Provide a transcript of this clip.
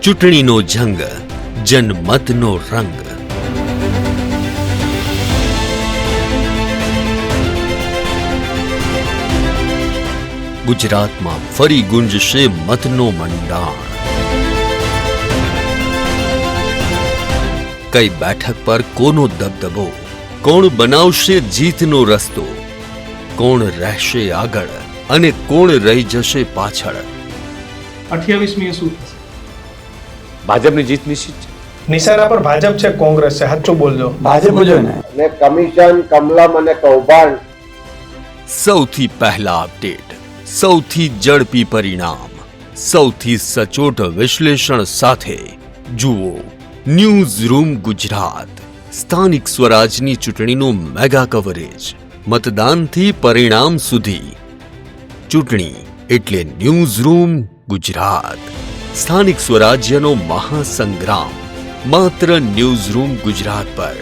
ચૂંટણીનો જંગ, જનમતનો રંગ. ગુજરાતમાં ફરી ગુંજશે મતનો મંડાણ. કઈ બેઠક પર કોનો દબદબો, કોણ બનાવશે જીતનો રસ્તો, કોણ રહેશે આગળ અને કોણ રહી જશે પાછળ. 28મીએ શું થશે? ભાજપની જીત નિશ્ચિત છે. નિશાના પર ભાજપ છે, કોંગ્રેસ છે, સાચું બોલજો. ભાજપ જ ને. અને કમિશન, કમલમ અને કૌભાંડ. સૌથી પહેલા અપડેટ, સૌથી ઝડપી પરિણામ, સૌથી સચોટ વિશ્લેષણ સાથે જુઓ ન્યૂઝ રૂમ ગુજરાત. સ્થાનિક સ્વરાજની ચૂંટણીનું મેગા કવરેજ, મતદાનથી પરિણામ સુધી. ચૂંટણી એટલે ન્યૂઝ રૂમ ગુજરાત. સ્થાનિક સ્વરાજ્યનો મહાસંગ્રામ માત્ર ન્યૂઝ રૂમ ગુજરાત પર.